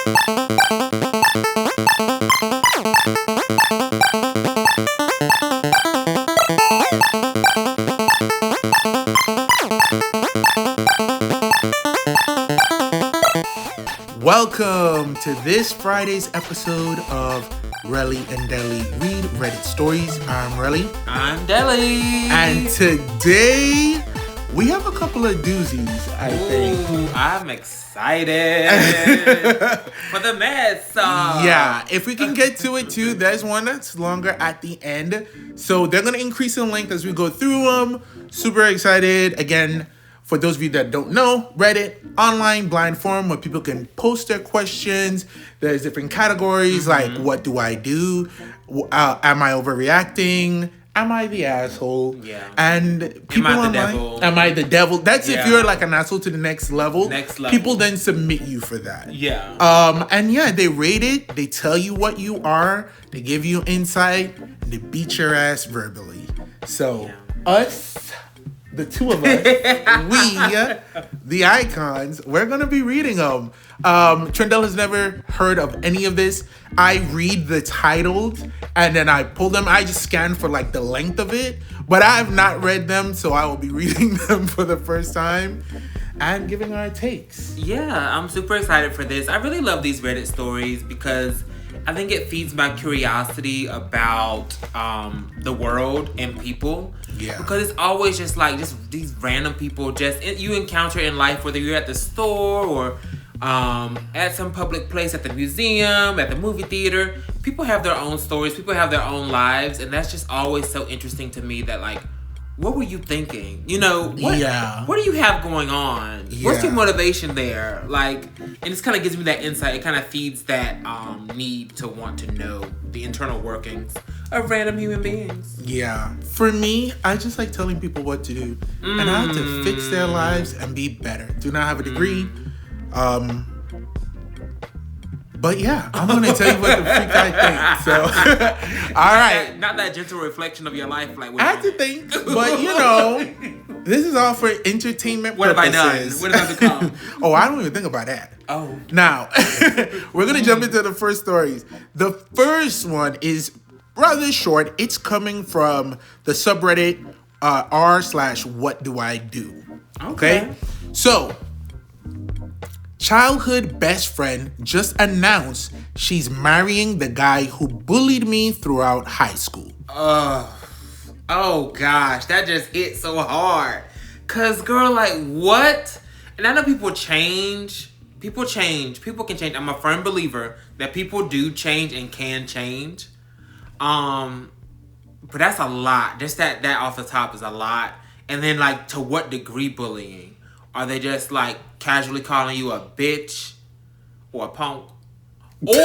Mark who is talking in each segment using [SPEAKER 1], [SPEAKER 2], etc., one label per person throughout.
[SPEAKER 1] Welcome to this Friday's episode of Relly and Deli Read Reddit Stories. I'm Relly.
[SPEAKER 2] I'm Deli.
[SPEAKER 1] And today we have a couple of doozies, I think.
[SPEAKER 2] I'm excited for the mess.
[SPEAKER 1] Yeah, if we can get to it too, there's one that's longer at the end. So they're going to increase in length as we go through them. Super excited. Again, for those of you that don't know, Reddit, online blind forum where people can post their questions. There's different categories like, what do I do? Am I overreacting? Am I the asshole?
[SPEAKER 2] Yeah.
[SPEAKER 1] And people
[SPEAKER 2] am I the
[SPEAKER 1] online,
[SPEAKER 2] devil?
[SPEAKER 1] am I the devil? That's if you're like an asshole to the next level. People then submit you for that.
[SPEAKER 2] Yeah.
[SPEAKER 1] And yeah, they rate it. They tell you what you are. They give you insight. And they beat your ass verbally. So us, the two of us, we, the icons, we're going to be reading them. Trendell has never heard of any of this. I read the titles and then I pull them. I just scan for like the length of it, but I have not read them, so I will be reading them for the first time and giving our takes.
[SPEAKER 2] Yeah, I'm super excited for this. I really love these Reddit stories because I think it feeds my curiosity about the world and people.
[SPEAKER 1] Yeah.
[SPEAKER 2] Because it's always just these random people you encounter in life, whether you're at the store or at some public place, at the museum, at the movie theater. People have their own stories. People have their own lives. And that's just always so interesting to me that, like, what were you thinking? You know, what do you have going on?
[SPEAKER 1] Yeah.
[SPEAKER 2] What's your motivation there? Like, and it kind of gives me that insight. It kind of feeds that need to want to know the internal workings of random human beings.
[SPEAKER 1] Yeah. For me, I just like telling people what to do and how to fix their lives and be better. Do not have a degree. But yeah, I'm going to tell you what the freak I think. So, all right.
[SPEAKER 2] Not that gentle reflection of your life. Like,
[SPEAKER 1] I have to think, but you know, this is all for entertainment
[SPEAKER 2] purposes.
[SPEAKER 1] What have I done?
[SPEAKER 2] What have I become?
[SPEAKER 1] Oh, I don't even think about that.
[SPEAKER 2] Oh.
[SPEAKER 1] Now, we're going to jump into the first stories. The first one is rather short. It's coming from the subreddit r/what do I do. Okay? So, childhood best friend just announced she's marrying the guy who bullied me throughout high school.
[SPEAKER 2] Oh gosh, that just hit so hard. Cause girl, like, what? And I know people change. People can change. I'm a firm believer that people do change and can change. But that's a lot. Just that off the top is a lot. And then, like, to what degree bullying? Are they just, like, casually calling you a bitch or a punk? Or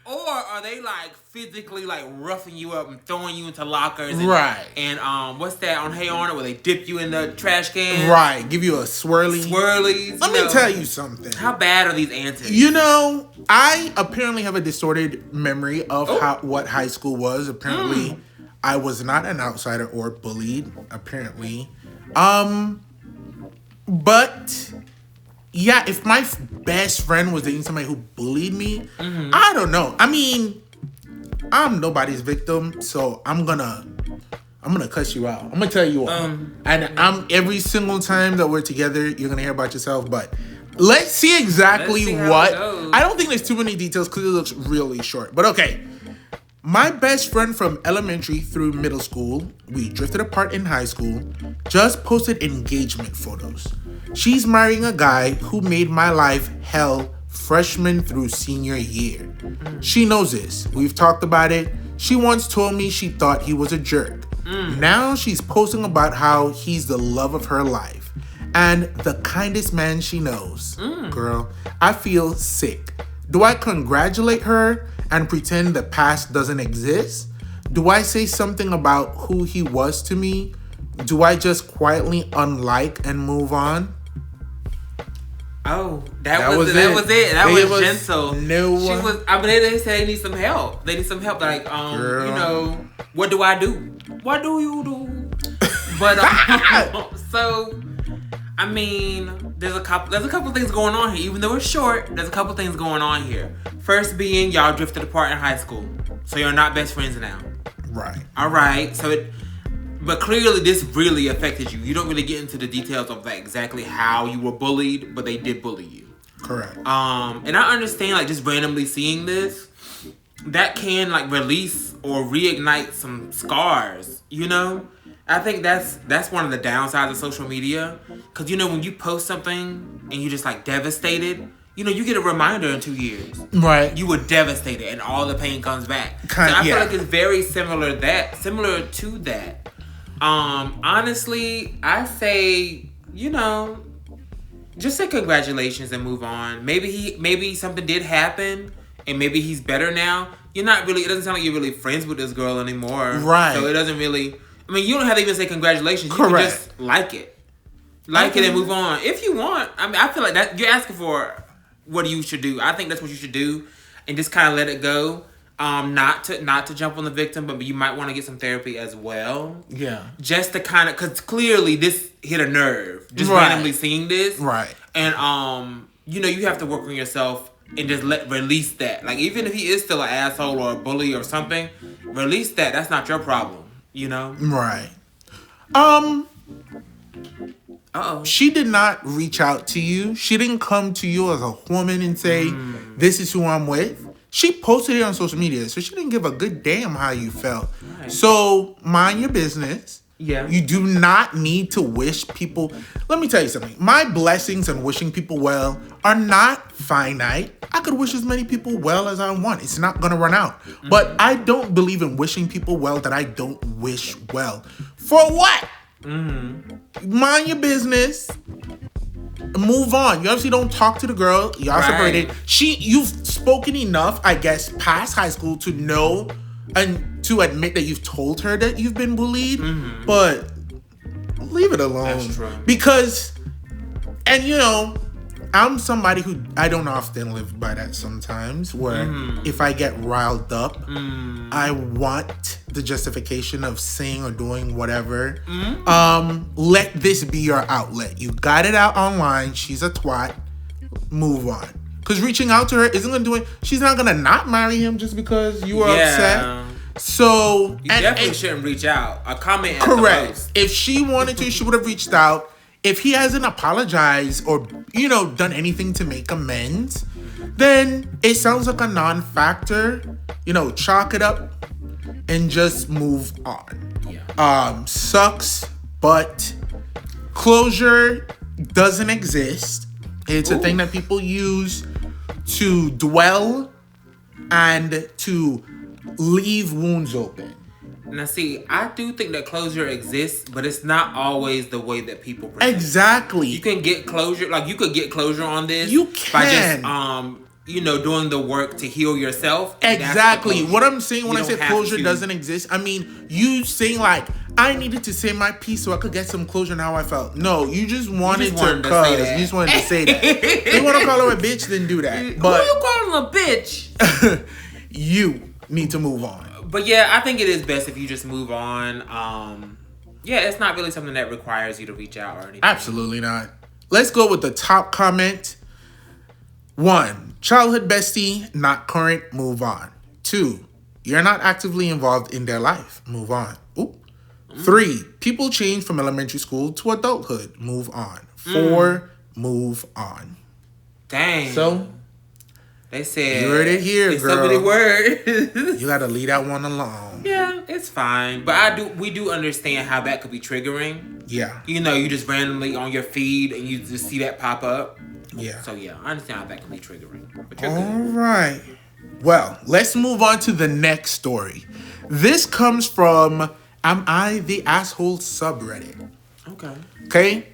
[SPEAKER 2] are they, like, physically, like, roughing you up and throwing you into lockers? And,
[SPEAKER 1] right.
[SPEAKER 2] And what's that on Hey Arnold where they dip you in the trash can?
[SPEAKER 1] Right. Give you a swirly.
[SPEAKER 2] Swirlies.
[SPEAKER 1] Let me tell you something.
[SPEAKER 2] How bad are these antics?
[SPEAKER 1] You know, I apparently have a distorted memory of what high school was. Apparently, I was not an outsider or bullied. Apparently. But yeah, if my best friend was dating somebody who bullied me, I don't know. I mean, I'm nobody's victim, so I'm gonna cuss you out. I'm gonna tell you all. And every single time that we're together, you're gonna hear about yourself. But let's see exactly what. I don't think there's too many details because it looks really short. But okay. My best friend from elementary through middle school, we drifted apart in high school, just posted engagement photos. She's marrying a guy who made my life hell freshman through senior year. She knows this. We've talked about it. She once told me she thought he was a jerk. Now she's posting about how he's the love of her life and the kindest man she knows. Girl, I feel sick. Do I congratulate her and pretend the past doesn't exist? Do I say something about who he was to me? Do I just quietly unlike and move on?
[SPEAKER 2] Oh, that was it. That was gentle.
[SPEAKER 1] No,
[SPEAKER 2] she was. I mean, they said they need some help. They need some help. Like,
[SPEAKER 1] Girl.
[SPEAKER 2] You know, what do I do? What do you do? But so, I mean, there's a couple things going on here. Even though it's short, there's a couple things going on here. First being y'all drifted apart in high school, so you're not best friends now.
[SPEAKER 1] Right.
[SPEAKER 2] All right. But clearly this really affected you. You don't really get into the details of like exactly how you were bullied, but they did bully you.
[SPEAKER 1] Correct.
[SPEAKER 2] And I understand like just randomly seeing this, that can like release or reignite some scars, you know? I think that's one of the downsides of social media. Cause you know, when you post something and you're just like devastated, you know, you get a reminder in 2 years.
[SPEAKER 1] Right.
[SPEAKER 2] You were devastated and all the pain comes back. I feel like it's very similar to that. Honestly, I say, you know, just say congratulations and move on. Maybe something did happen and maybe he's better now. It doesn't sound like you're really friends with this girl anymore.
[SPEAKER 1] Right.
[SPEAKER 2] So it doesn't really, I mean, you don't have to even say congratulations. You can just like it. Like it and move on. If you want. I mean, I feel like that you're asking for what you should do. I think that's what you should do and just kind of let it go. Not to jump on the victim, but you might want to get some therapy as well. Yeah. Just to kind of, because clearly this hit a nerve. Just randomly seeing this. Right. And, you know, you have to work on yourself and just release that. Like, even if he is still an asshole or a bully or something, release that. That's not your problem, you know? Right.
[SPEAKER 1] She did not reach out to you. She didn't come to you as a woman and say, this is who I'm with. She posted it on social media, so she didn't give a good damn how you felt. Right. So, mind your business. Yeah. You do not need to wish people... Let me tell you something. My blessings and wishing people well are not finite. I could wish as many people well as I want. It's not going to run out. Mm-hmm. But I don't believe in wishing people well that I don't wish well. For what? Mm-hmm. Mind your business. Move on. You obviously don't talk to the girl. Y'all separated. You've spoken enough, I guess, past high school to know and to admit that you've told her that you've been bullied. Mm-hmm. But leave it alone. That's true. Because, and you know, I'm somebody who I don't often live by that sometimes, where if I get riled up, I want the justification of saying or doing whatever. Let this be your outlet. You got it out online. She's a twat. Move on. Because reaching out to her isn't going to do it. She's not going to not marry him just because you are upset. So
[SPEAKER 2] you definitely shouldn't reach out. A comment.
[SPEAKER 1] Correct. If she wanted to, she would have reached out. If he hasn't apologized or, you know, done anything to make amends, then it sounds like a non-factor. You know, chalk it up and just move on. Yeah. Sucks, but closure doesn't exist. It's a thing that people use to dwell and to leave wounds open.
[SPEAKER 2] Now, see, I do think that closure exists, but it's not always the way that people present.
[SPEAKER 1] Exactly.
[SPEAKER 2] You can get closure, like you could get closure on this.
[SPEAKER 1] You can.
[SPEAKER 2] By just, you know, doing the work to heal yourself.
[SPEAKER 1] Exactly. What I'm saying when I say closure doesn't exist, I mean, you saying like, I needed to say my piece so I could get some closure on how I felt. No, you just wanted to say that. You just wanted to say that. If you want to call her a bitch, then do that.
[SPEAKER 2] But who you calling a bitch?
[SPEAKER 1] You need to move on.
[SPEAKER 2] But yeah, I think it is best if you just move on. Yeah, it's not really something that requires you to reach out or anything.
[SPEAKER 1] Absolutely not. Let's go with the top comment. 1, childhood bestie, not current, move on. 2, you're not actively involved in their life, move on. 3, people change from elementary school to adulthood, move on. 4, move on.
[SPEAKER 2] Dang.
[SPEAKER 1] So,
[SPEAKER 2] they said,
[SPEAKER 1] you heard it here, girl.
[SPEAKER 2] So many words.
[SPEAKER 1] You gotta leave that one alone.
[SPEAKER 2] Yeah, it's fine. But we do understand how that could be triggering. Yeah. You know, you just randomly on your feed and you just see that pop up. Yeah. So yeah, I understand how that can be triggering. But you're good.
[SPEAKER 1] Right. Well, let's move on to the next story. This comes from Am I the Asshole subreddit. Okay.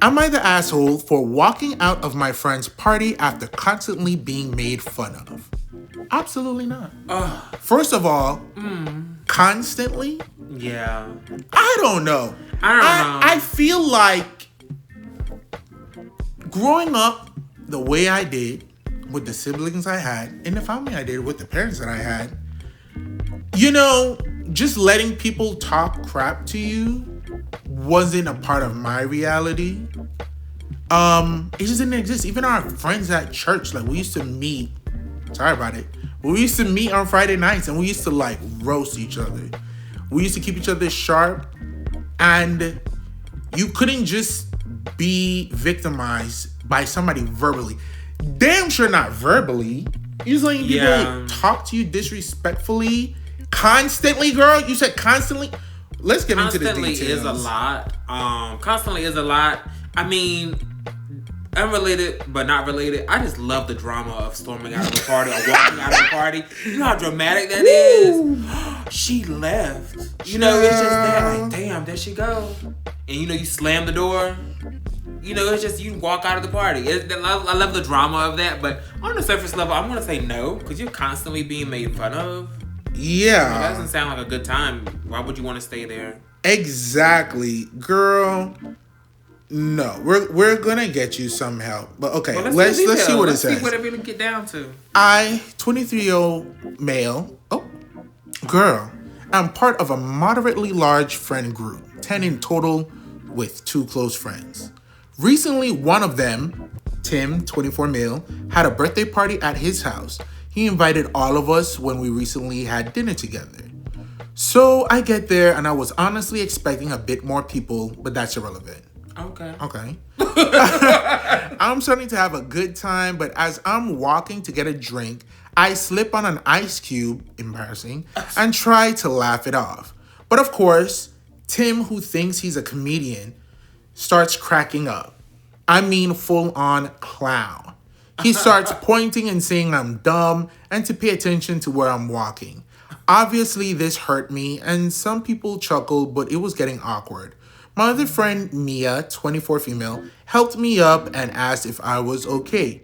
[SPEAKER 1] Am I the asshole for walking out of my friend's party after constantly being made fun of? Absolutely not. First of all, constantly?
[SPEAKER 2] Yeah.
[SPEAKER 1] I don't know. I feel like growing up the way I did, with the siblings I had, in the family I did, with the parents that I had, you know, just letting people talk crap to you wasn't a part of my reality. It just didn't exist. Even our friends at church, like we used to meet. Sorry about it. We used to meet on Friday nights and we used to like roast each other. We used to keep each other sharp, and you couldn't just be victimized by somebody verbally. Damn sure not verbally. You just letting people talk to you disrespectfully constantly, girl. You said constantly. Let's get into the details.
[SPEAKER 2] Constantly is a lot. Constantly is a lot. I mean, unrelated but not related. I just love the drama of storming out of the party or walking out of the party. You know how dramatic that is. She left. You know, it's just that. Like, damn, there she go. And you know, you slam the door. You know, it's just you walk out of the party. I love the drama of that, but on the surface level, I'm gonna say no because you're constantly being made fun of.
[SPEAKER 1] Yeah,
[SPEAKER 2] that doesn't sound like a good time. Why would you want to stay there?
[SPEAKER 1] Exactly, girl. No, we're gonna get you some help, but okay, well, let's see what it says.
[SPEAKER 2] Let's see what it really get down to.
[SPEAKER 1] 23-year-old male. Oh, girl, I'm part of a moderately large friend group, 10 in total, with 2 close friends. Recently, one of them, Tim, 24 male, had a birthday party at his house. He invited all of us when we recently had dinner together. So I get there and I was honestly expecting a bit more people, but that's irrelevant. Okay. I'm starting to have a good time, but as I'm walking to get a drink, I slip on an ice cube, embarrassing, and try to laugh it off. But of course, Tim, who thinks he's a comedian, starts cracking up. I mean, full on clown. He starts pointing and saying I'm dumb and to pay attention to where I'm walking. Obviously, this hurt me, and some people chuckled, but it was getting awkward. My other friend, Mia, 24 female, helped me up and asked if I was okay.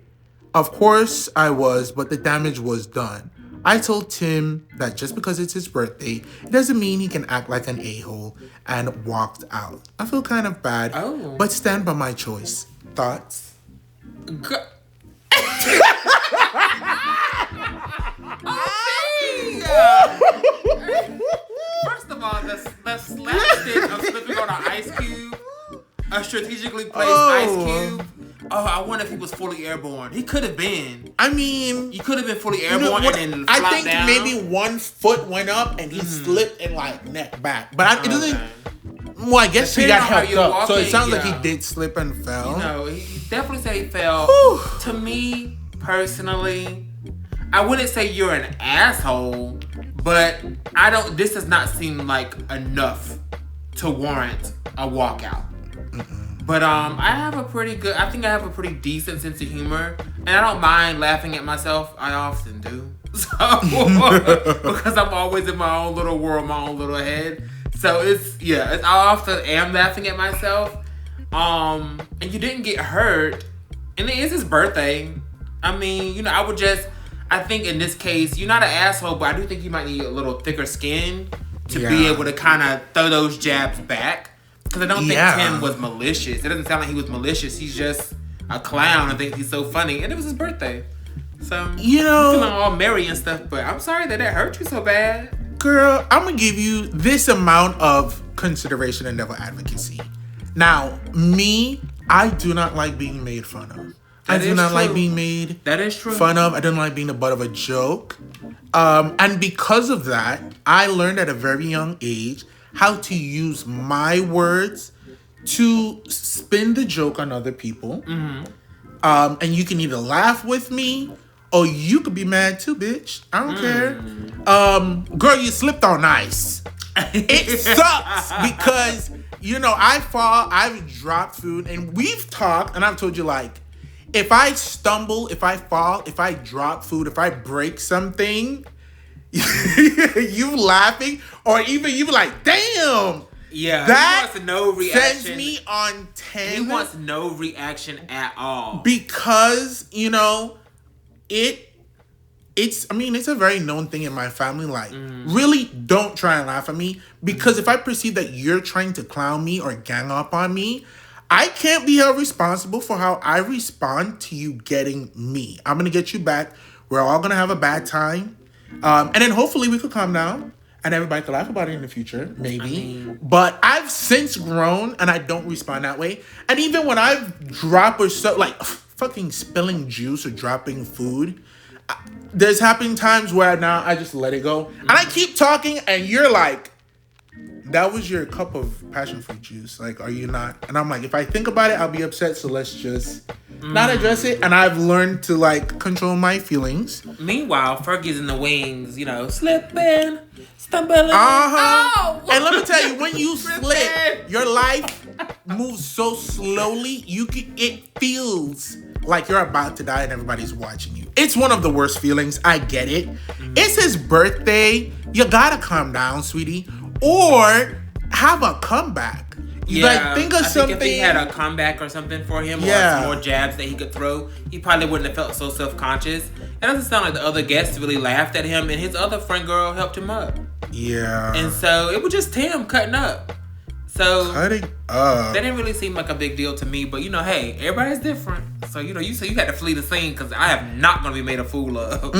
[SPEAKER 1] Of course, I was, but the damage was done. I told Tim that just because it's his birthday, it doesn't mean he can act like an a-hole, and walked out. I feel kind of bad, but stand by my choice. Thoughts?
[SPEAKER 2] First of all, the slapstick of slipping on an ice cube, a strategically placed ice cube. Oh, I wonder if he was fully airborne. He could have been.
[SPEAKER 1] I mean,
[SPEAKER 2] you could have been fully airborne and then flopped
[SPEAKER 1] I think
[SPEAKER 2] down.
[SPEAKER 1] maybe one foot went up and he slipped and like neck back. But it doesn't. Well, I guess he got helped up. Walking, so it sounds like he did slip and fell.
[SPEAKER 2] You know, he definitely said he fell. To me, personally, I wouldn't say you're an asshole, but this does not seem like enough to warrant a walkout. But I think I have a pretty decent sense of humor, and I don't mind laughing at myself. I often do. So, because I'm always in my own little world, my own little head. So I often am laughing at myself. And you didn't get hurt, and it is his birthday. I mean, you know, I think in this case, you're not an asshole, but I do think you might need a little thicker skin to be able to kind of throw those jabs back. Because I don't think Tim was malicious. It doesn't sound like he was malicious. He's just a clown and thinks he's so funny. And it was his birthday. So,
[SPEAKER 1] you know,
[SPEAKER 2] feeling all merry and stuff, but I'm sorry that hurt you so bad.
[SPEAKER 1] Girl, I'm going to give you this amount of consideration and devil advocacy. Now, me, I do not like being made fun of. I do not like being made fun of. I don't like being the butt of a joke. And because of that, I learned at a very young age how to use my words to spin the joke on other people. And you can either laugh with me or you could be mad too, bitch. I don't care. Girl, you slipped on ice. It sucks because, you know, I fall, I've dropped food, and we've talked, and I've told you, like, if I stumble, if I fall, if I drop food, if I break something, you laughing, or even you like, damn.
[SPEAKER 2] Yeah,
[SPEAKER 1] that
[SPEAKER 2] he wants no reaction.
[SPEAKER 1] Sends me on 10.
[SPEAKER 2] He wants no reaction at all.
[SPEAKER 1] Because, you know, it's a very known thing in my family. Like, really don't try and laugh at me. Because if I perceive that you're trying to clown me or gang up on me, I can't be held responsible for how I respond to you getting me. I'm going to get you back. We're all going to have a bad time. And then hopefully we could calm down And everybody could laugh about it in the future, maybe. But I've since grown and I don't respond that way. And even when I've dropped or so, like fucking spilling juice or dropping food, there's happened times where now I just let it go. And I keep talking and you're like, that was your cup of passion fruit juice. Like, are you not? And I'm like, if I think about it, I'll be upset. So let's just not address it. And I've learned to like control my feelings.
[SPEAKER 2] Meanwhile, Fergie's in the wings, slipping, stumbling.
[SPEAKER 1] Oh. And let me tell you, when you slip, your life moves so slowly. It feels like you're about to die and everybody's watching you. It's one of the worst feelings. I get it. It's his birthday. You gotta calm down, sweetie. Or have a comeback.
[SPEAKER 2] Yeah,
[SPEAKER 1] think of something.
[SPEAKER 2] If he had a comeback or something for him, or some more jabs that he could throw, he probably wouldn't have felt so self-conscious. It doesn't sound like the other guests really laughed at him, and his other friend girl helped him up.
[SPEAKER 1] Yeah.
[SPEAKER 2] And so it was just Tim cutting up. So
[SPEAKER 1] cutting up.
[SPEAKER 2] That didn't really seem like a big deal to me, but hey, everybody's different. So you had to flee the scene because I am not gonna be made a fool of.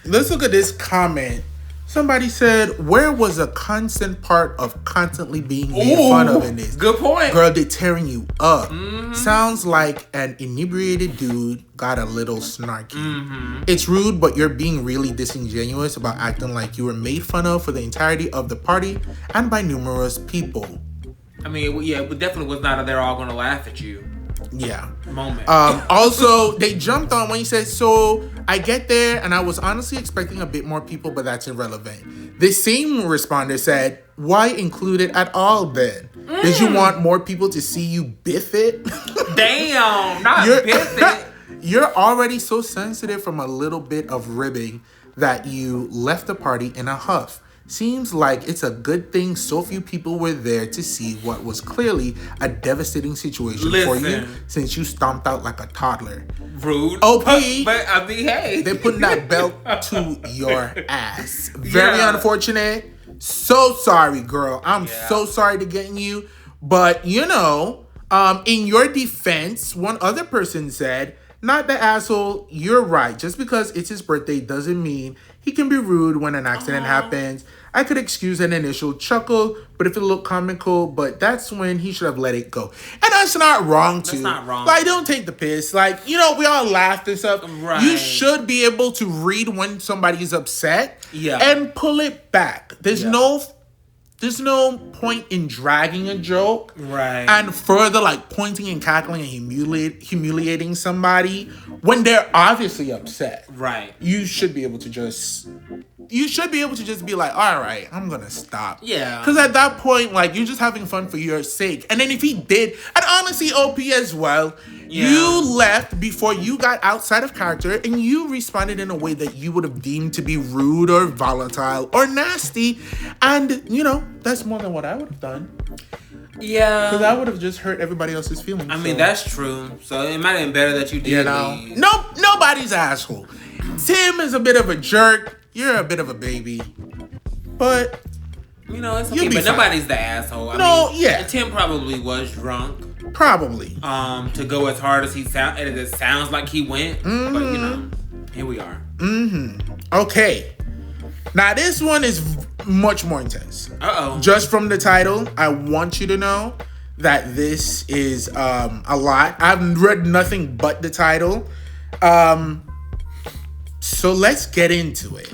[SPEAKER 1] Let's look at this comment. Somebody said, where was a constant part of constantly being made fun of in this?
[SPEAKER 2] Good point.
[SPEAKER 1] Girl, they're tearing you up. Sounds like an inebriated dude got a little snarky. It's rude, but you're being really disingenuous about acting like you were made fun of for the entirety of the party and by numerous people.
[SPEAKER 2] I mean, it definitely was not they're all going to laugh at you.
[SPEAKER 1] Yeah.
[SPEAKER 2] Moment.
[SPEAKER 1] Also, they jumped on when he said, so I get there and I was honestly expecting a bit more people, but that's irrelevant. The same responder said, why include it at all then? Did you want more people to see you biff it?
[SPEAKER 2] Damn, not biff it.
[SPEAKER 1] You're already so sensitive from a little bit of ribbing that you left the party in a huff. Seems like it's a good thing so few people were there to see what was clearly a devastating situation for you since you stomped out like a toddler.
[SPEAKER 2] Rude.
[SPEAKER 1] OP.
[SPEAKER 2] But I mean, hey.
[SPEAKER 1] They're putting that belt to your ass. Very unfortunate. So sorry, girl. I'm so sorry to getting you. But, in your defense, one other person said, not the asshole, you're right. Just because it's his birthday doesn't mean he can be rude when an accident happens. I could excuse an initial chuckle, but if it looked comical, but that's when he should have let it go. And that's not wrong, too.
[SPEAKER 2] That's not wrong.
[SPEAKER 1] Like, don't take the piss. Like, we all laughed and stuff.
[SPEAKER 2] Right.
[SPEAKER 1] You should be able to read when somebody's upset and pull it back. There's no point in dragging a joke and further like pointing and cackling and humiliating somebody when they're obviously upset.
[SPEAKER 2] Right.
[SPEAKER 1] You should be able to just be like, all right, I'm gonna stop.
[SPEAKER 2] Yeah.
[SPEAKER 1] Because at that point, like, you're just having fun for your sake. And then if he did, and honestly, OP as well, you left before you got outside of character and you responded in a way that you would have deemed to be rude or volatile or nasty. And, that's more than what I would have done.
[SPEAKER 2] Yeah.
[SPEAKER 1] Because I would have just hurt everybody else's feelings.
[SPEAKER 2] I mean, that's true. So it might have been better that you did leave.
[SPEAKER 1] Nobody's asshole. Tim is a bit of a jerk. You're a bit of a baby. But
[SPEAKER 2] it's okay. But nobody's the asshole. I mean, Tim probably was drunk.
[SPEAKER 1] Probably.
[SPEAKER 2] To go as hard as it sounds like he went. But here we are.
[SPEAKER 1] Okay. Now this one is much more intense. Just from the title, I want you to know that this is a lot. I've read nothing but the title. So let's get into it.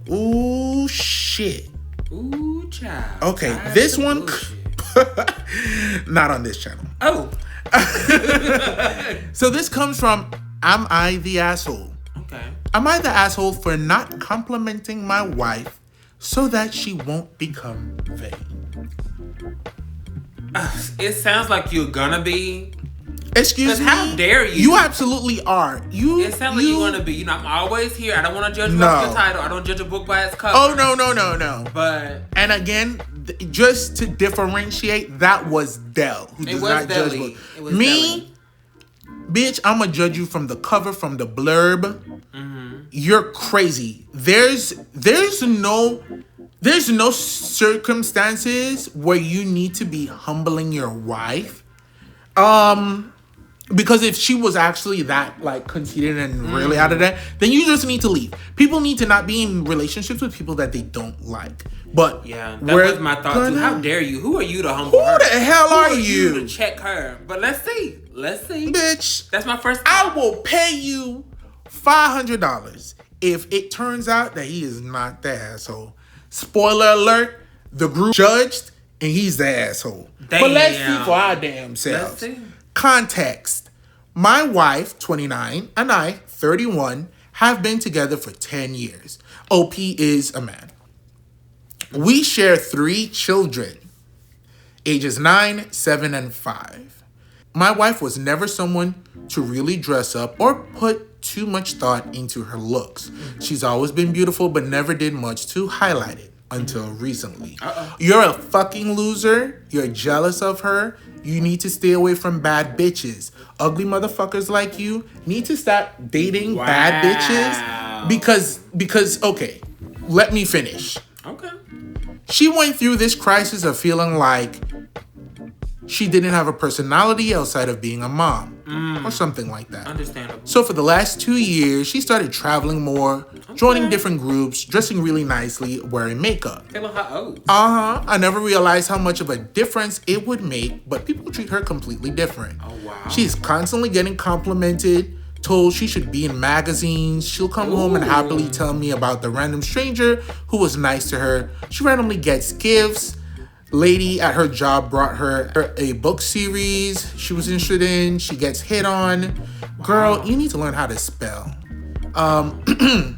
[SPEAKER 1] Ooh, shit.
[SPEAKER 2] Ooh, child.
[SPEAKER 1] Okay, this one... Not on this channel.
[SPEAKER 2] Oh.
[SPEAKER 1] So this comes from Am I the Asshole?
[SPEAKER 2] Okay.
[SPEAKER 1] Am I the asshole for not complimenting my wife so that she won't become vain?
[SPEAKER 2] It sounds like you're gonna be.
[SPEAKER 1] Excuse me?
[SPEAKER 2] How dare you?
[SPEAKER 1] You absolutely are.
[SPEAKER 2] It sounds like you're gonna be. I'm always here. I don't want to judge the title. I don't judge a book by its cover.
[SPEAKER 1] Oh, no.
[SPEAKER 2] But.
[SPEAKER 1] And again, just to differentiate, that was Dell. Who does not judge books. Me, bitch, I'm gonna judge you from the cover, from the blurb. You're crazy. There's no circumstances where you need to be humbling your wife. Because if she was actually that like conceited and really out of that, then you just need to leave. People need to not be in relationships with people that they don't like. But
[SPEAKER 2] yeah, that was my thought too. How dare you? Who are you to humble her?
[SPEAKER 1] Who the hell are
[SPEAKER 2] you
[SPEAKER 1] you
[SPEAKER 2] to check her? But let's see.
[SPEAKER 1] Bitch.
[SPEAKER 2] That's my first
[SPEAKER 1] thought. I will pay you $500 if it turns out that he is not the asshole. Spoiler alert, the group judged and he's the asshole. Damn. But let's see for our damn selves. Context. My wife, 29, and I, 31, have been together for 10 years. OP is a man. We share 3 children, ages 9, 7, and 5. My wife was never someone to really dress up or put too much thought into her looks. She's always been beautiful, but never did much to highlight it until recently. You're a fucking loser. You're jealous of her. You need to stay away from bad bitches. Ugly motherfuckers like you need to stop dating bad bitches because okay, let me finish.
[SPEAKER 2] Okay.
[SPEAKER 1] She went through this crisis of feeling like she didn't have a personality outside of being a mom or something like that.
[SPEAKER 2] Understandable.
[SPEAKER 1] So for the last 2 years, she started traveling more, joining different groups, dressing really nicely, wearing makeup.
[SPEAKER 2] Feeling her oats.
[SPEAKER 1] I never realized how much of a difference it would make, but people treat her completely different.
[SPEAKER 2] Oh, wow.
[SPEAKER 1] She's constantly getting complimented, told she should be in magazines. She'll come home and happily tell me about the random stranger who was nice to her. She randomly gets gifts. Lady at her job brought her a book series she was interested in. She gets hit on. Girl, you need to learn how to spell.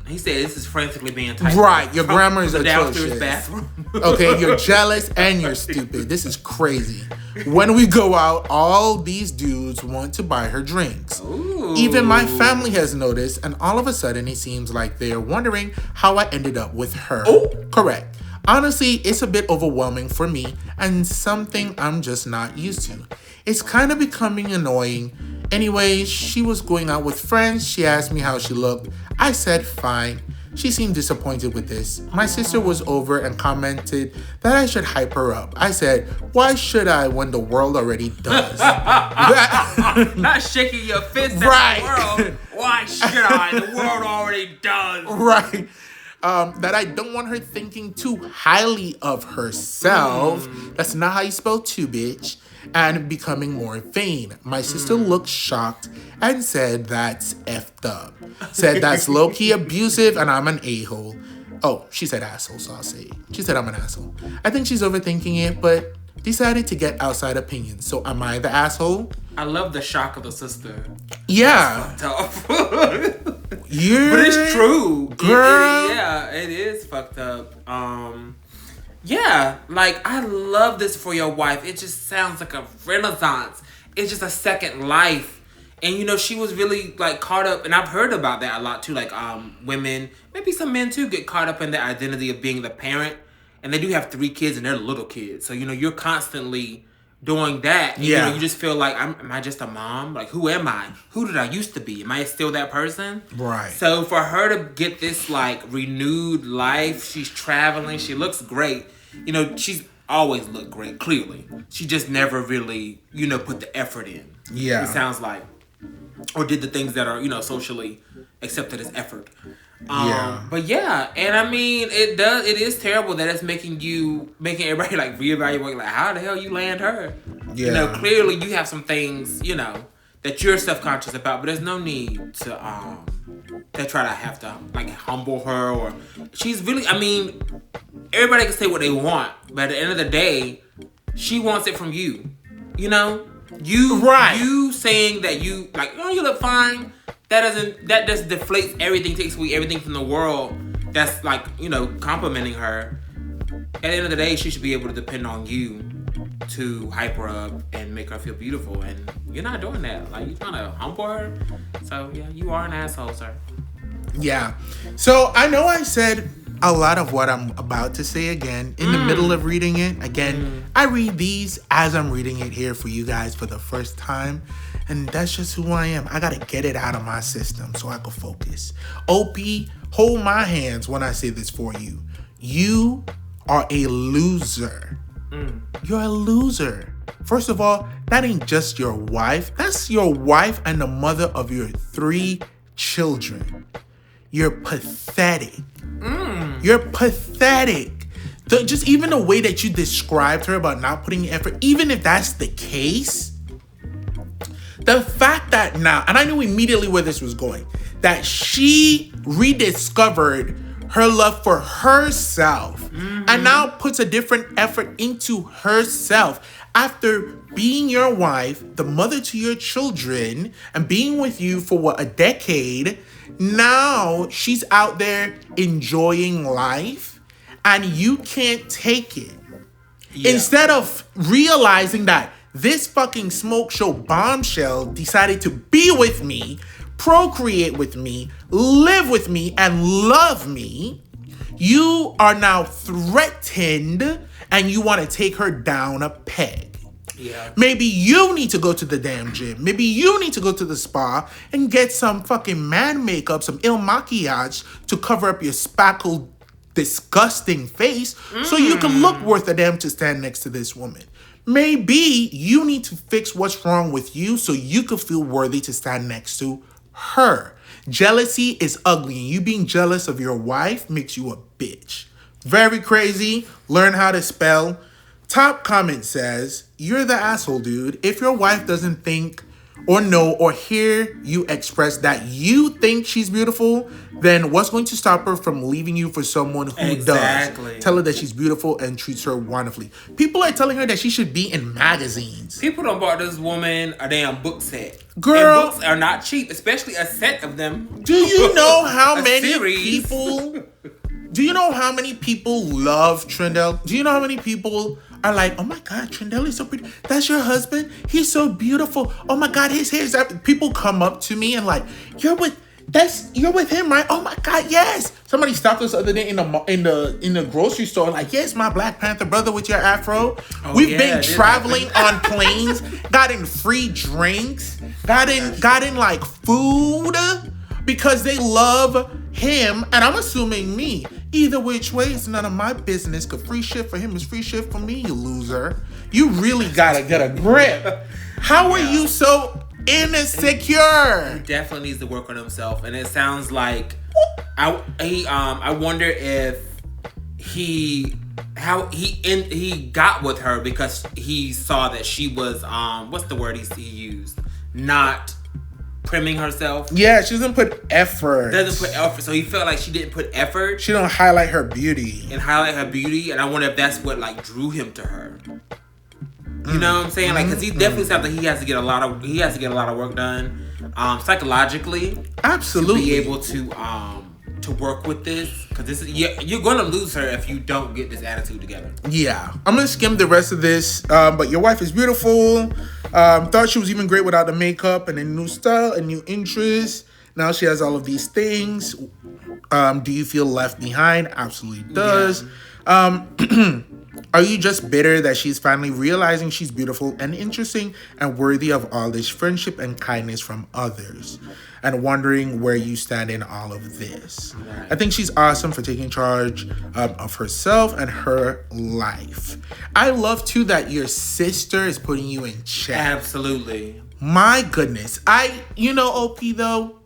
[SPEAKER 2] He said this is frantically being typed.
[SPEAKER 1] Right, your grammar is
[SPEAKER 2] downstairs
[SPEAKER 1] atrocious.
[SPEAKER 2] bathroom.
[SPEAKER 1] Okay, you're jealous and you're stupid. This is crazy. When we go out, all these dudes want to buy her drinks.
[SPEAKER 2] Ooh.
[SPEAKER 1] Even my family has noticed, and all of a sudden it seems like they're wondering how I ended up with her.
[SPEAKER 2] Oh,
[SPEAKER 1] correct. Honestly, it's a bit overwhelming for me and something I'm just not used to. It's kind of becoming annoying. Anyway, she was going out with friends. She asked me how she looked. I said fine. She seemed disappointed with this. My sister was over and commented that I should hype her up. I said, why should I when the world already does?
[SPEAKER 2] Not shaking your fist at the world. Why should I? The world already does.
[SPEAKER 1] Right. That I don't want her thinking too highly of herself. That's not how you spell to, bitch. And becoming more vain. My sister looked shocked and said that's effed up. Said that's low-key abusive and I'm an a-hole. Oh, she said asshole, so I'll say it. She said I'm an asshole. I think she's overthinking it, but decided to get outside opinions. So am I the asshole?
[SPEAKER 2] I love the shock of the sister.
[SPEAKER 1] Yeah.
[SPEAKER 2] That's fucked up.
[SPEAKER 1] But
[SPEAKER 2] it's true.
[SPEAKER 1] Girl.
[SPEAKER 2] It is fucked up. Yeah, like, I love this for your wife. It just sounds like a renaissance. It's just a second life. And, you know, she was really, like, caught up. And I've heard about that a lot, too. Like, women, maybe some men, too, get caught up in the identity of being the parent. And they do have 3 kids, and they're little kids. So, you know, you're constantly doing that. And, you know, you just feel like, am I just a mom? Like, who am I? Who did I used to be? Am I still that person?
[SPEAKER 1] Right.
[SPEAKER 2] So for her to get this, like, renewed life, she's traveling, she looks great. You know, she's always looked great, clearly. She just never really, you know, put the effort in.
[SPEAKER 1] Yeah.
[SPEAKER 2] It sounds like. Or did the things that are, you know, socially accepted as effort. But yeah, and I mean, it is terrible that it's making everybody like reevaluate, like, how the hell you land her? Yeah. You know, clearly you have some things, you know, that you're self-conscious about, but there's no need to try to have to like humble her, or she's really, I mean, everybody can say what they want, but at the end of the day, she wants it from you. You know? You saying that you like, oh, you look fine. That just deflates everything, takes away everything from the world. That's like, you know, complimenting her. At the end of the day, she should be able to depend on you to hype her up and make her feel beautiful. And you're not doing that. Like, you're trying to humble her. So yeah, you are an asshole, sir.
[SPEAKER 1] Yeah. So I know I said a lot of what I'm about to say again in the middle of reading it. Again, I read these as I'm reading it here for you guys for the first time. And that's just who I am. I got to get it out of my system so I can focus. OP, hold my hands when I say this for you. You are a loser. You're a loser. First of all, that ain't just your wife. That's your wife and the mother of your 3 children. You're pathetic. You're pathetic. Just even the way that you described her about not putting effort, even if that's the case, the fact that now, and I knew immediately where this was going, that she rediscovered her love for herself and now puts a different effort into herself after being your wife, the mother to your children, and being with you for a decade. Now she's out there enjoying life and you can't take it. Yeah. Instead of realizing that this fucking smoke show bombshell decided to be with me, procreate with me, live with me, and love me, you are now threatened and you want to take her down a peg. Yeah. Maybe you need to go to the damn gym. Maybe you need to go to the spa and get some fucking man makeup, some il maquillage to cover up your spackled, disgusting face so you can look worth a damn to stand next to this woman. Maybe you need to fix what's wrong with you so you can feel worthy to stand next to her. Jealousy is ugly, and you being jealous of your wife makes you a bitch. Very crazy. Learn how to spell. Top comment says, you're the asshole, dude. If your wife doesn't think or know or hear you express that you think she's beautiful, then what's going to stop her from leaving you for someone who does? Tell her that she's beautiful and treats her wonderfully. People are telling her that she should be in magazines.
[SPEAKER 2] People don't bought this woman a damn book set.
[SPEAKER 1] Girl.
[SPEAKER 2] And books are not cheap, especially a set of them.
[SPEAKER 1] Do you know how many people... Do you know how many people love Trendell? Do you know how many people are like, oh my God, Trendell is so pretty. That's your husband? He's so beautiful. Oh my God, his hair is that. People come up to me and like, you're with him, right? Oh my God, yes. Somebody stopped us the other day in the grocery store, like, yes, my Black Panther brother with your afro. We've been traveling on planes, got in free drinks, got in like food because they love him, and I'm assuming me. Either which way, it's none of my business, because free shit for him is free shit for me, you loser. You really gotta get a grip. How are you so insecure?
[SPEAKER 2] He definitely needs to work on himself, and it sounds like I wonder if he got with her because he saw that she was what's the word he used? Not primming herself.
[SPEAKER 1] Yeah, she doesn't put effort.
[SPEAKER 2] So he felt like she didn't put effort.
[SPEAKER 1] She don't highlight her beauty.
[SPEAKER 2] And I wonder if that's what like drew him to her. You know what I'm saying? Like, because he definitely sounds like he has to get a lot of work done, psychologically.
[SPEAKER 1] Absolutely.
[SPEAKER 2] To be able to work with this, because you're gonna lose her if you don't get this attitude together.
[SPEAKER 1] Yeah, I'm gonna skim the rest of this. But your wife is beautiful. Thought she was even great without the makeup and a new style and new interests. Now she has all of these things. Do you feel left behind? Absolutely does. Yeah. Are you just bitter that she's finally realizing she's beautiful and interesting and worthy of all this friendship and kindness from others, and wondering where you stand in all of this? Right. I think she's awesome for taking charge of herself and her life. I love too that your sister is putting you in check.
[SPEAKER 2] Absolutely.
[SPEAKER 1] My goodness. OP though,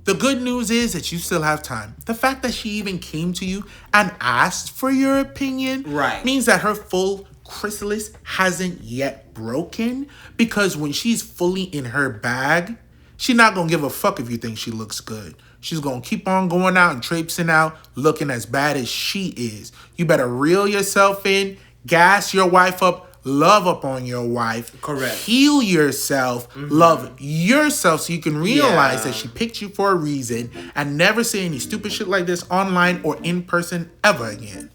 [SPEAKER 1] the good news is that you still have time. The fact that she even came to you and asked for your opinion means that her full chrysalis hasn't yet broken, because when she's fully in her bag, she's not going to give a fuck if you think she looks good. She's going to keep on going out and traipsing out looking as bad as she is. You better reel yourself in, gas your wife up, love up on your wife.
[SPEAKER 2] Correct.
[SPEAKER 1] Heal yourself. Love yourself so you can realize that she picked you for a reason, and never say any stupid shit like this online or in person ever again.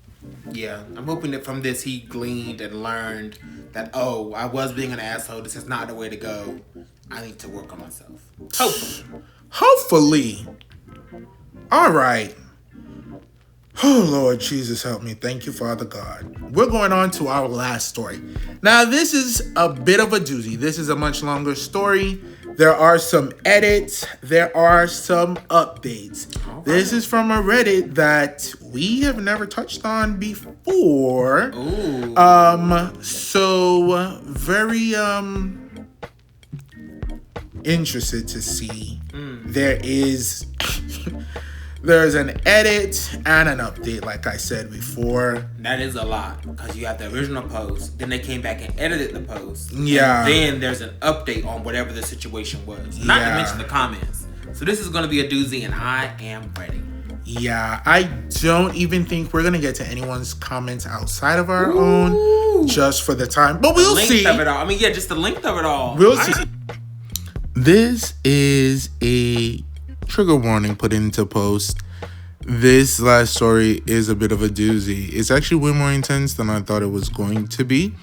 [SPEAKER 2] Yeah. I'm hoping that from this he gleaned and learned that, I was being an asshole. This is not the way to go. I need to work on myself.
[SPEAKER 1] Hopefully. All right. Oh, Lord Jesus, help me. Thank you, Father God. We're going on to our last story. Now, this is a bit of a doozy. This is a much longer story There are some edits. There are some updates.
[SPEAKER 2] Okay.
[SPEAKER 1] This is from a Reddit that we have never touched on before.
[SPEAKER 2] Ooh.
[SPEAKER 1] So very interested to see. There's an edit and an update, like I said before.
[SPEAKER 2] That is a lot, because you have the original post, then they came back and edited the post.
[SPEAKER 1] Yeah.
[SPEAKER 2] And then there's an update on whatever the situation was. Not to mention the comments. So this is going to be a doozy, and I am ready.
[SPEAKER 1] Yeah, I don't even think we're going to get to anyone's comments outside of our own just for the time. But we'll see.
[SPEAKER 2] Of it all. I mean, yeah, just the length of it all.
[SPEAKER 1] We'll see. This is a trigger warning put into post. This last story is a bit of a doozy. It's actually way more intense than I thought it was going to be.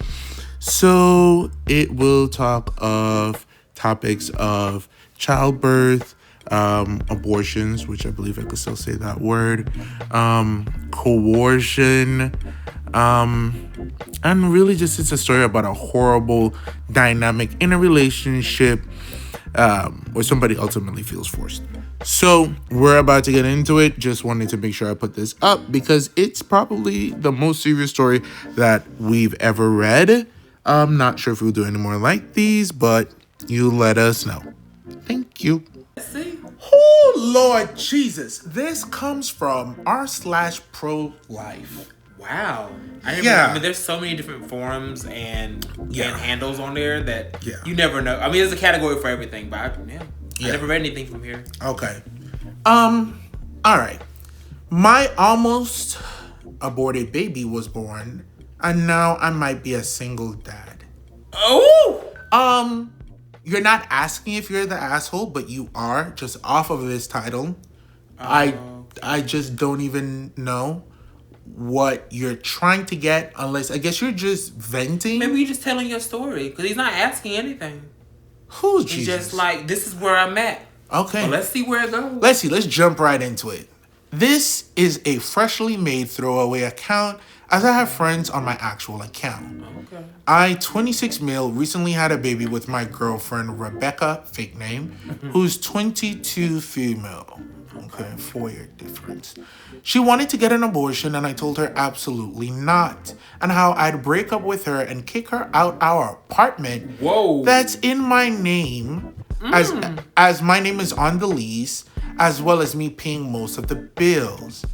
[SPEAKER 1] So it will talk of topics of childbirth, abortions, which I believe I could still say that word, coercion, and really just it's a story about a horrible dynamic in a relationship where somebody ultimately feels forced. So we're about to get into it. Just wanted to make sure I put this up because it's probably the most serious story that we've ever read. I'm not sure if we'll do any more like these, but you let us know. Thank you.
[SPEAKER 2] Let's see.
[SPEAKER 1] Oh, Lord Jesus. This comes from r/pro-life.
[SPEAKER 2] Wow. I mean, there's so many different forums and handles on there that you never know. I mean, there's a category for everything, but I never read anything from here.
[SPEAKER 1] Okay. All right. My almost aborted baby was born, and now I might be a single dad.
[SPEAKER 2] Oh!
[SPEAKER 1] You're not asking if you're the asshole, but you are, just off of this title. I just don't even know what you're trying to get, unless I guess you're just venting.
[SPEAKER 2] Maybe you're just telling your story, because he's not asking anything.
[SPEAKER 1] Who's
[SPEAKER 2] He's
[SPEAKER 1] Jesus?
[SPEAKER 2] just like, this is where I'm at.
[SPEAKER 1] Okay.
[SPEAKER 2] Well, let's see where it goes.
[SPEAKER 1] Let's jump right into it. This is a freshly made throwaway account, as I have friends on my actual account.
[SPEAKER 2] Okay.
[SPEAKER 1] I, 26 male, recently had a baby with my girlfriend Rebecca, fake name, who's 22 female. Okay, 4-year difference. She wanted to get an abortion, and I told her absolutely not, and how I'd break up with her and kick her out our apartment.
[SPEAKER 2] Whoa.
[SPEAKER 1] That's in my name, as my name is on the lease, as well as me paying most of the bills.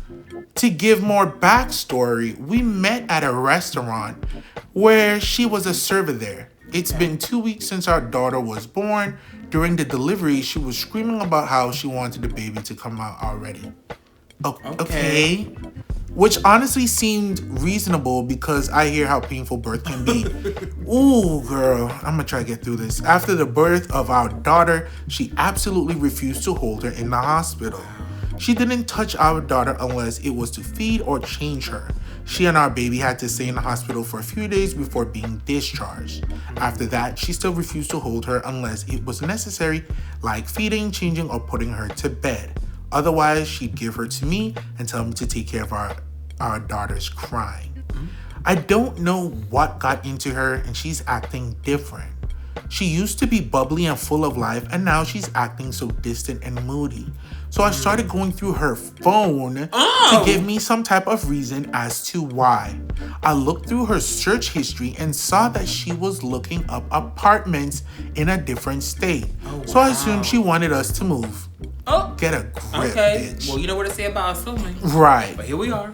[SPEAKER 1] To give more backstory, we met at a restaurant where she was a server there. It's been 2 weeks since our daughter was born. During the delivery, she was screaming about how she wanted the baby to come out already. Okay. Which honestly seemed reasonable because I hear how painful birth can be. Ooh, girl, I'm gonna try to get through this. After the birth of our daughter, she absolutely refused to hold her in the hospital. She didn't touch our daughter unless it was to feed or change her. She and our baby had to stay in the hospital for a few days before being discharged. After that, she still refused to hold her unless it was necessary, like feeding, changing, or putting her to bed. Otherwise, she'd give her to me and tell me to take care of our daughter's crying. I don't know what got into her, and she's acting different. She used to be bubbly and full of life, and now she's acting so distant and moody. So I started going through her phone to give me some type of reason as to why. I looked through her search history and saw that she was looking up apartments in a different state. So I assumed she wanted us to move. Get a grip, bitch.
[SPEAKER 2] Well, you know what to say about assuming.
[SPEAKER 1] Right.
[SPEAKER 2] But here we are.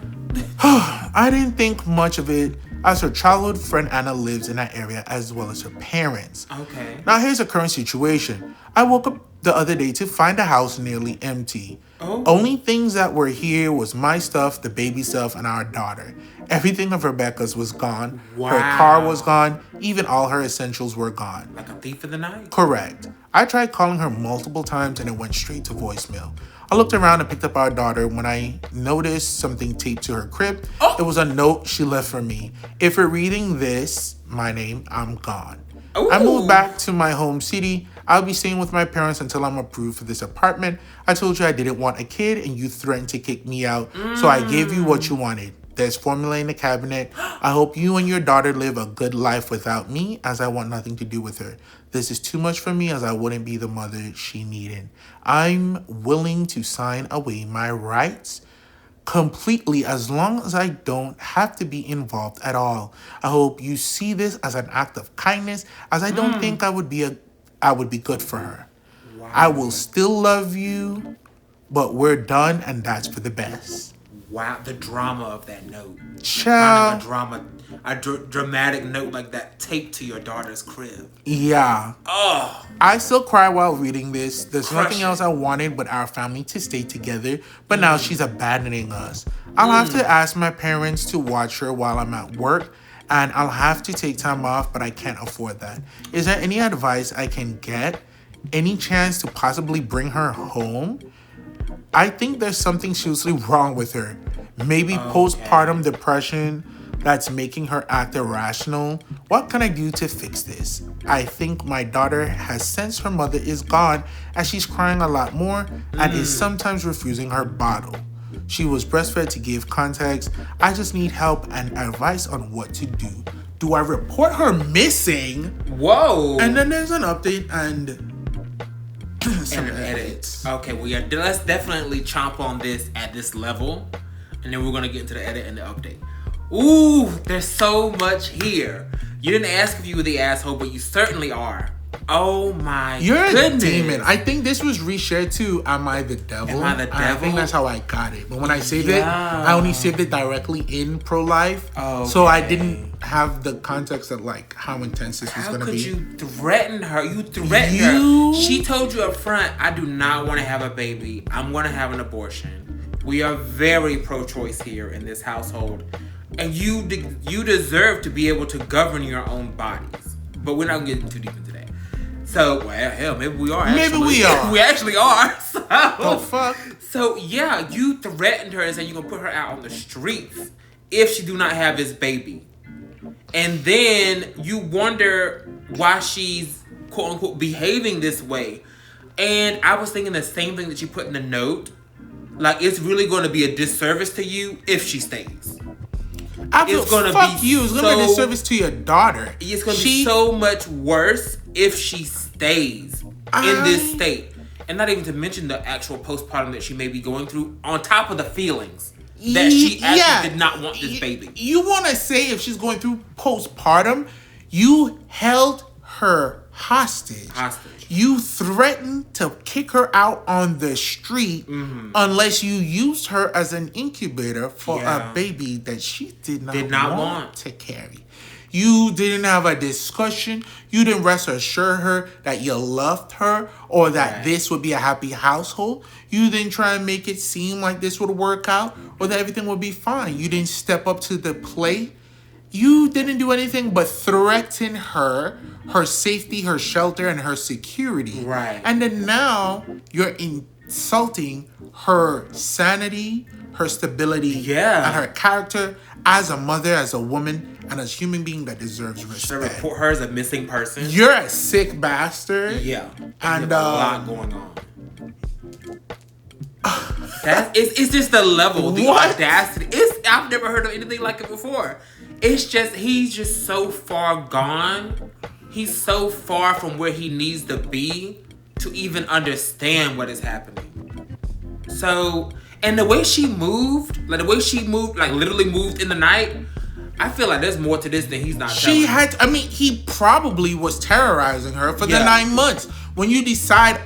[SPEAKER 1] I didn't think much of it, as her childhood friend Anna lives in that area as well as her parents.
[SPEAKER 2] Okay.
[SPEAKER 1] Now here's the current situation. I woke up the other day to find the house nearly empty. Only things that were here was my stuff, the baby stuff, and our daughter. Everything of Rebecca's was gone.
[SPEAKER 2] Wow.
[SPEAKER 1] Her car was gone. Even all her essentials were gone.
[SPEAKER 2] Like a thief in the night?
[SPEAKER 1] Correct. I tried calling her multiple times and it went straight to voicemail. I looked around and picked up our daughter when I noticed something taped to her crib. It was a note she left for me. If you're reading this, my name, I'm gone. I moved back to my home city. I'll be staying with my parents until I'm approved for this apartment. I told you I didn't want a kid and you threatened to kick me out. So I gave you what you wanted. There's formula in the cabinet. I hope you and your daughter live a good life without me, as I want nothing to do with her. This is too much for me, as I wouldn't be the mother she needed. I'm willing to sign away my rights completely as long as I don't have to be involved at all. I hope you see this as an act of kindness, as I don't think I would be good for her.
[SPEAKER 2] Wow.
[SPEAKER 1] I will still love you, but we're done, and that's for the best.
[SPEAKER 2] Wow, the drama of that note.
[SPEAKER 1] Child.
[SPEAKER 2] Finding a dramatic note like that taped to your daughter's crib.
[SPEAKER 1] Yeah.
[SPEAKER 2] Oh.
[SPEAKER 1] I still cry while reading this. There's nothing
[SPEAKER 2] Crushing.
[SPEAKER 1] else I wanted but our family to stay together, but now she's abandoning us. I'll have to ask my parents to watch her while I'm at work, and I'll have to take time off, but I can't afford that. Is there any advice I can get? Any chance to possibly bring her home? I think there's something seriously wrong with her. Maybe postpartum depression that's making her act irrational. What can I do to fix this? I think my daughter has sensed her mother is gone, as she's crying a lot more and is sometimes refusing her bottle. She was breastfed to give context. I just need help and advice on what to do. Do I report her missing?
[SPEAKER 2] Whoa.
[SPEAKER 1] And then there's an update and some
[SPEAKER 2] And an edit.
[SPEAKER 1] edits.
[SPEAKER 2] Okay, well, yeah, let's definitely chomp on this at this level, and then we're gonna get into the edit and the update. Ooh, there's so much here. You didn't ask if you were the asshole, but you certainly are. Oh my
[SPEAKER 1] You're
[SPEAKER 2] goodness.
[SPEAKER 1] a demon. I think this was reshared to Am I the Devil?
[SPEAKER 2] Am I the
[SPEAKER 1] I think
[SPEAKER 2] Devil?
[SPEAKER 1] that's how I got it. But when I saved it, I only saved it directly in pro-life.
[SPEAKER 2] Okay.
[SPEAKER 1] So I didn't have the context of like how intense this was
[SPEAKER 2] How
[SPEAKER 1] going to
[SPEAKER 2] could
[SPEAKER 1] be.
[SPEAKER 2] you threaten her? You threatened her. She told you up front, I do not want to have a baby. I'm going to have an abortion. We are very pro-choice here in this household. And you deserve to be able to govern your own bodies. But we're not getting too deep into that. So, well, hell, maybe we are.
[SPEAKER 1] Maybe we are.
[SPEAKER 2] We actually are. So,
[SPEAKER 1] Oh, fuck.
[SPEAKER 2] So, yeah, you threatened her and said you're going to put her out on the streets if she do not have this baby. And then you wonder why she's, quote unquote, behaving this way. And I was thinking the same thing that you put in the note. Like, it's really going to be a disservice to you if she stays.
[SPEAKER 1] It's gonna fuck you. It's gonna be a disservice to your daughter.
[SPEAKER 2] It's gonna be so much worse if she stays in this state. And not even to mention the actual postpartum that she may be going through, on top of the feelings that she actually did not want this baby.
[SPEAKER 1] You want to say if she's going through postpartum, you held her hostage. You threatened to kick her out on the street unless you used her as an incubator for a baby that she did not want to carry. You didn't have a discussion. You didn't rest assure her that you loved her or that this would be a happy household. You didn't try and make it seem like this would work out or that everything would be fine. You didn't step up to the plate. You didn't do anything but threaten her safety, her shelter, and her security.
[SPEAKER 2] Right.
[SPEAKER 1] And then now you're insulting her sanity, her stability, and her character as a mother, as a woman, and as a human being that deserves respect.
[SPEAKER 2] Should I report her as a missing person?
[SPEAKER 1] You're a sick bastard.
[SPEAKER 2] Yeah.
[SPEAKER 1] And
[SPEAKER 2] there's a lot going on. It's just the level, the audacity. I've never heard of anything like it before. It's just, he's just so far gone. He's so far from where he needs to be to even understand what is happening. So, and the way she moved, like literally moved in the night, I feel like there's more to this than he's not telling.
[SPEAKER 1] He probably was terrorizing her for the 9 months. When you decide,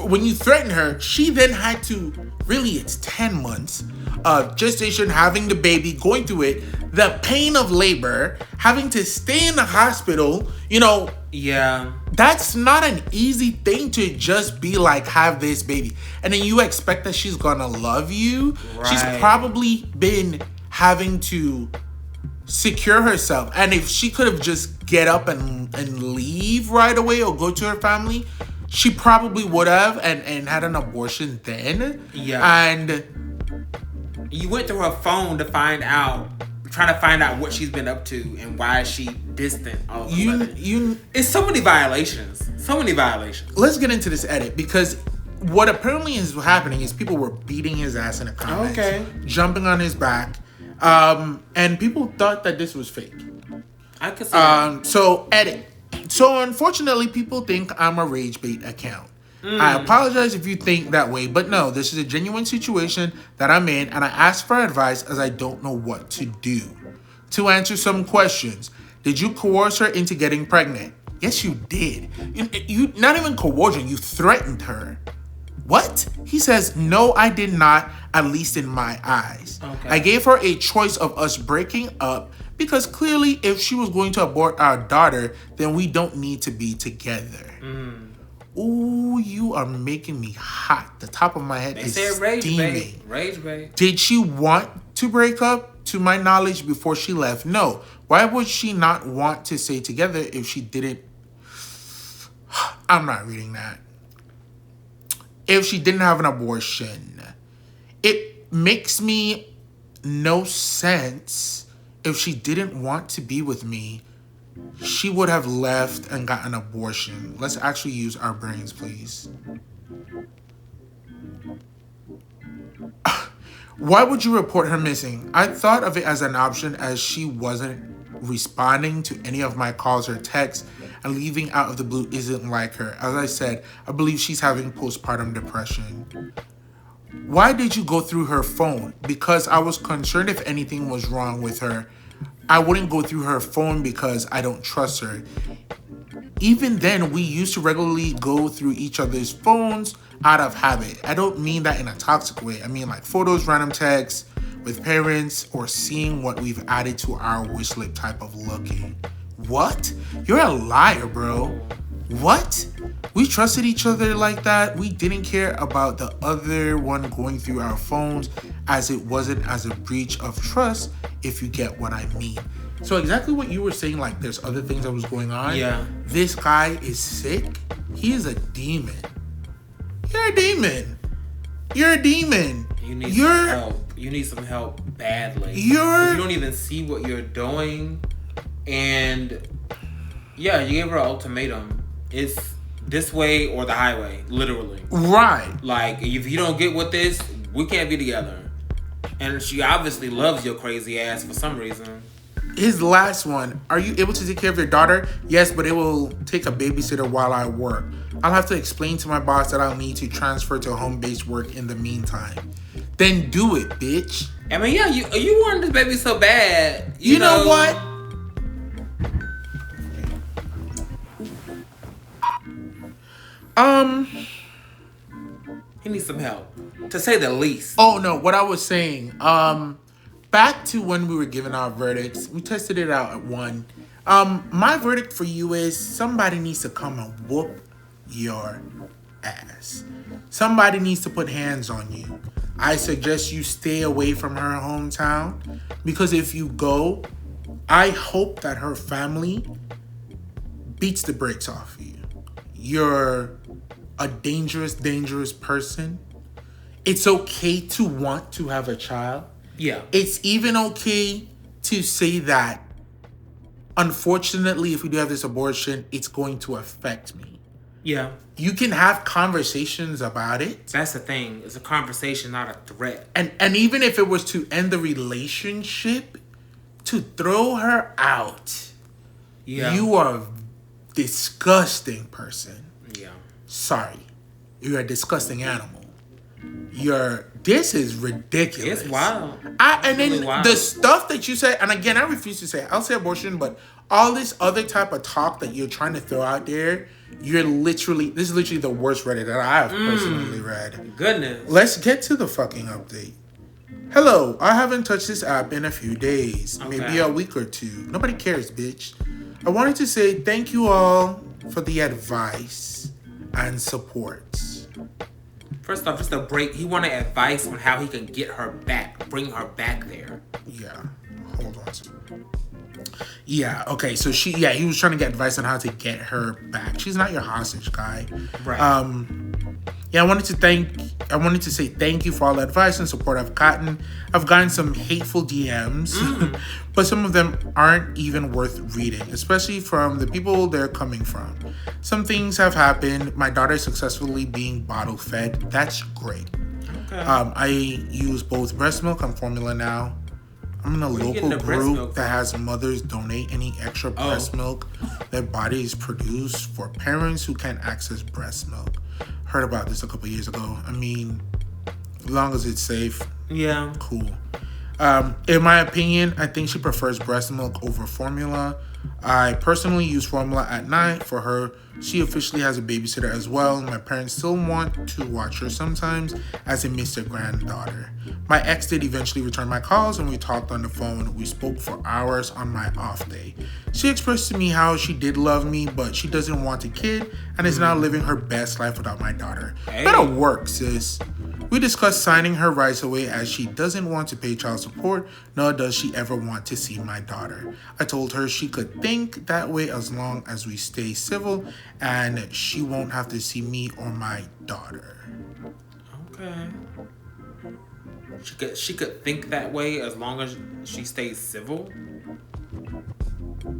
[SPEAKER 1] when you threaten her, she then had to, really it's 10 months of gestation, having the baby, going through it, the pain of labor, having to stay in the hospital, that's not an easy thing to just be like, have this baby. And then you expect that she's gonna love you. Right. She's probably been having to secure herself. And if she could have just get up and leave right away or go to her family, she probably would have and had an abortion then. Yeah. And
[SPEAKER 2] you went through her phone to trying to find out what she's been up to and why is she distant all of a sudden. It's so many violations.
[SPEAKER 1] Let's get into this edit, because what apparently is happening is people were beating his ass in the comments, jumping on his back, And people thought that this was fake.
[SPEAKER 2] I could see that.
[SPEAKER 1] So edit. So unfortunately, people think I'm a rage bait account. I apologize if you think that way, but no, this is a genuine situation that I'm in, and I ask for advice as I don't know what to do. To answer some questions, did you coerce her into getting pregnant? Yes, you did. You not even coercion, you threatened her. What? He says, no, I did not, at least in my eyes.
[SPEAKER 2] Okay.
[SPEAKER 1] I gave her a choice of us breaking up because clearly if she was going to abort our daughter, then we don't need to be together. Ooh, you are making me hot. The top of my head
[SPEAKER 2] They
[SPEAKER 1] is
[SPEAKER 2] said rage
[SPEAKER 1] steaming.
[SPEAKER 2] bait. Rage bait.
[SPEAKER 1] Did she want to break up? To my knowledge, before she left, no. Why would she not want to stay together if she didn't? I'm not reading that. If she didn't have an abortion, it makes me no sense. If she didn't want to be with me, she would have left and got an abortion. Let's actually use our brains, please. Why would you report her missing? I thought of it as an option as she wasn't responding to any of my calls or texts, and leaving out of the blue isn't like her. As I said, I believe she's having postpartum depression. Why did you go through her phone? Because I was concerned if anything was wrong with her. I wouldn't go through her phone because I don't trust her. Even then, we used to regularly go through each other's phones out of habit. I don't mean that in a toxic way. I mean like photos, random texts with parents, or seeing what we've added to our wish list type of looking. What? You're a liar, bro. What? We trusted each other like that. We didn't care about the other one going through our phones, as it wasn't as a breach of trust, if you get what I mean. So exactly what you were saying, like there's other things that was going on.
[SPEAKER 2] Yeah.
[SPEAKER 1] This guy is sick. He is a demon. You're a demon. You're a demon.
[SPEAKER 2] You need some help. You need some help badly. You don't even see what you're doing. And yeah, you gave her an ultimatum. It's this way or the highway, literally.
[SPEAKER 1] Right.
[SPEAKER 2] Like, if you don't get with this, we can't be together. And she obviously loves your crazy ass for some reason.
[SPEAKER 1] His last one. Are you able to take care of your daughter? Yes, but it will take a babysitter while I work. I'll have to explain to my boss that I'll need to transfer to home-based work in the meantime. Then do it, bitch.
[SPEAKER 2] I mean, yeah, you wanted this baby so bad.
[SPEAKER 1] You know what?
[SPEAKER 2] He needs some help, to say the least.
[SPEAKER 1] Oh no, what I was saying. Back to when we were giving our verdicts, we tested it out at 1. My verdict for you is somebody needs to come and whoop your ass. Somebody needs to put hands on you. I suggest you stay away from her hometown, because if you go, I hope that her family beats the brakes off you. You're a dangerous, dangerous person. It's okay to want to have a child.
[SPEAKER 2] Yeah.
[SPEAKER 1] It's even okay to say that, unfortunately, if we do have this abortion, it's going to affect me.
[SPEAKER 2] Yeah.
[SPEAKER 1] You can have conversations about it.
[SPEAKER 2] That's the thing. It's a conversation, not a threat.
[SPEAKER 1] And even if it was to end the relationship, to throw her out,
[SPEAKER 2] Yeah.
[SPEAKER 1] you are a disgusting person.
[SPEAKER 2] Yeah.
[SPEAKER 1] Sorry. You're a disgusting animal. This is ridiculous.
[SPEAKER 2] It's wild.
[SPEAKER 1] Then
[SPEAKER 2] wild.
[SPEAKER 1] The stuff that you say, and again, I refuse to say it. I'll say abortion, but all this other type of talk that you're trying to throw out there, this is literally the worst Reddit that I have personally read.
[SPEAKER 2] Goodness.
[SPEAKER 1] Let's get to the fucking update. Hello, I haven't touched this app in a few days, maybe a week or 2. Nobody cares, bitch. I wanted to say thank you all for the advice and support.
[SPEAKER 2] First off, just a break. He wanted advice on how he can get her back, bring her back there.
[SPEAKER 1] Yeah, hold on. Yeah, okay, so he was trying to get advice on how to get her back. She's not your hostage, guy.
[SPEAKER 2] Right.
[SPEAKER 1] I wanted to say thank you for all the advice and support I've gotten. I've gotten some hateful DMs, but some of them aren't even worth reading, especially from the people they're coming from. Some things have happened. My daughter is successfully being bottle fed. That's great.
[SPEAKER 2] Okay.
[SPEAKER 1] I use both breast milk and formula now. I'm in a
[SPEAKER 2] Where you
[SPEAKER 1] local
[SPEAKER 2] getting the breast
[SPEAKER 1] group
[SPEAKER 2] milk
[SPEAKER 1] that has mothers donate any extra breast milk their bodies produce for parents who can't access breast milk. Heard about this a couple years ago. I mean, as long as it's safe,
[SPEAKER 2] Yeah.
[SPEAKER 1] cool. In my opinion, I think she prefers breast milk over formula. I personally use formula at night for her. She officially has a babysitter as well. My parents still want to watch her sometimes as they miss their granddaughter. My ex did eventually return my calls and we talked on the phone. We spoke for hours on my off day. She expressed to me how she did love me, but she doesn't want a kid and is now living her best life without my daughter.
[SPEAKER 2] Hey.
[SPEAKER 1] Better work, sis. We discussed signing her rights away as she doesn't want to pay child support, nor does she ever want to see my daughter. I told her she could think that way as long as we stay civil and she won't have to see me or my daughter.
[SPEAKER 2] Okay. She could think that way as long as she stays civil.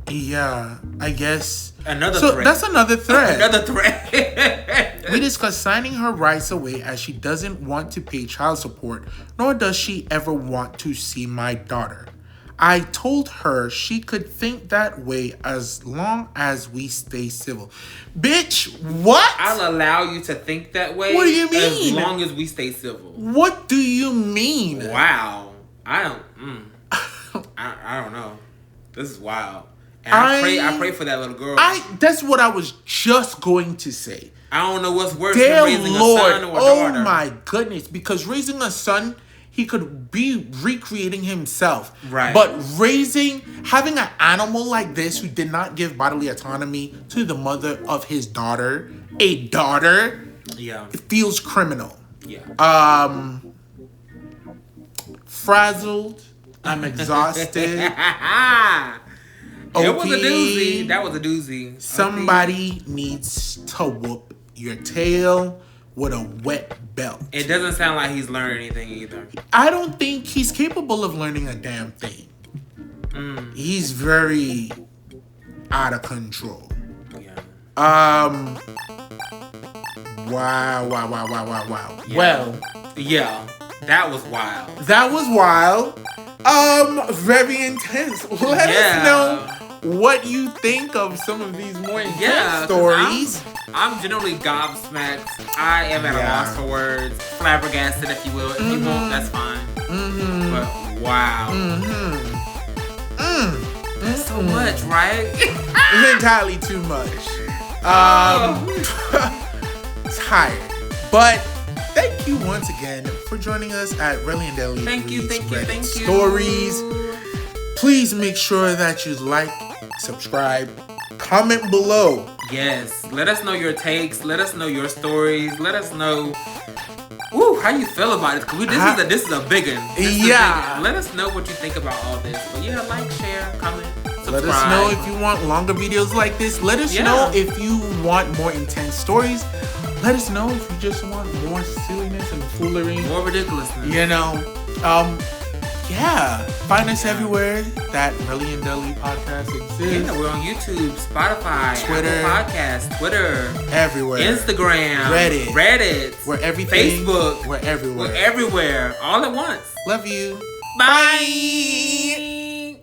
[SPEAKER 1] Yeah, I guess.
[SPEAKER 2] Another
[SPEAKER 1] so
[SPEAKER 2] threat.
[SPEAKER 1] That's another threat.
[SPEAKER 2] Another threat.
[SPEAKER 1] We discussed signing her rights away as she doesn't want to pay child support, nor does she ever want to see my daughter. I told her she could think that way as long as we stay civil. Bitch, what?
[SPEAKER 2] I'll allow you to think that way.
[SPEAKER 1] What do you mean?
[SPEAKER 2] As long as we stay civil.
[SPEAKER 1] What do you mean?
[SPEAKER 2] Wow. I don't know. This is wild. And I pray for that little girl.
[SPEAKER 1] That's what I was just going to say.
[SPEAKER 2] I don't know what's worse
[SPEAKER 1] Dear
[SPEAKER 2] than raising
[SPEAKER 1] Lord,
[SPEAKER 2] a son or a daughter.
[SPEAKER 1] oh my goodness. Because raising a son, he could be recreating himself.
[SPEAKER 2] Right.
[SPEAKER 1] But having an animal like this who did not give bodily autonomy to the mother of his daughter, a daughter,
[SPEAKER 2] Yeah.
[SPEAKER 1] it feels criminal.
[SPEAKER 2] Yeah.
[SPEAKER 1] Frazzled. I'm exhausted.
[SPEAKER 2] It was a doozy. That was a doozy.
[SPEAKER 1] Somebody needs to whoop your tail with a wet belt.
[SPEAKER 2] It doesn't sound like he's learned anything either.
[SPEAKER 1] I don't think he's capable of learning a damn thing. He's very out of control.
[SPEAKER 2] Yeah.
[SPEAKER 1] Wow.
[SPEAKER 2] Yeah.
[SPEAKER 1] Well.
[SPEAKER 2] Yeah. That was wild.
[SPEAKER 1] That was wild. Very intense. Let us know what you think of some of these more intense stories.
[SPEAKER 2] I'm generally gobsmacked. I am at a loss for words. Flabbergasted, if you will. If you won't, that's fine. But wow. That's so much, right?
[SPEAKER 1] It's entirely too much. Tired. But thank you once again for joining us at Relly and Deli.
[SPEAKER 2] Thank you.
[SPEAKER 1] Stories. Please make sure that you like, subscribe, comment below.
[SPEAKER 2] Yes. Let us know your takes. Let us know your stories. Let us know how you feel about it. Because this is a big one.
[SPEAKER 1] Yeah.
[SPEAKER 2] Let us know what you think about all this. But yeah, like, share, comment, subscribe.
[SPEAKER 1] Let us know if you want longer videos like this. Let us know if you want more intense stories. Let us know if you just want more silliness and foolery.
[SPEAKER 2] More ridiculousness.
[SPEAKER 1] You know, find us everywhere that Relly and Deli podcast exists.
[SPEAKER 2] Yeah, we're on YouTube, Spotify,
[SPEAKER 1] Twitter,
[SPEAKER 2] Apple Podcasts, Twitter,
[SPEAKER 1] everywhere,
[SPEAKER 2] Instagram, Reddit,
[SPEAKER 1] we're everything,
[SPEAKER 2] Facebook,
[SPEAKER 1] we're everywhere.
[SPEAKER 2] We're everywhere, all at once.
[SPEAKER 1] Love you.
[SPEAKER 2] Bye.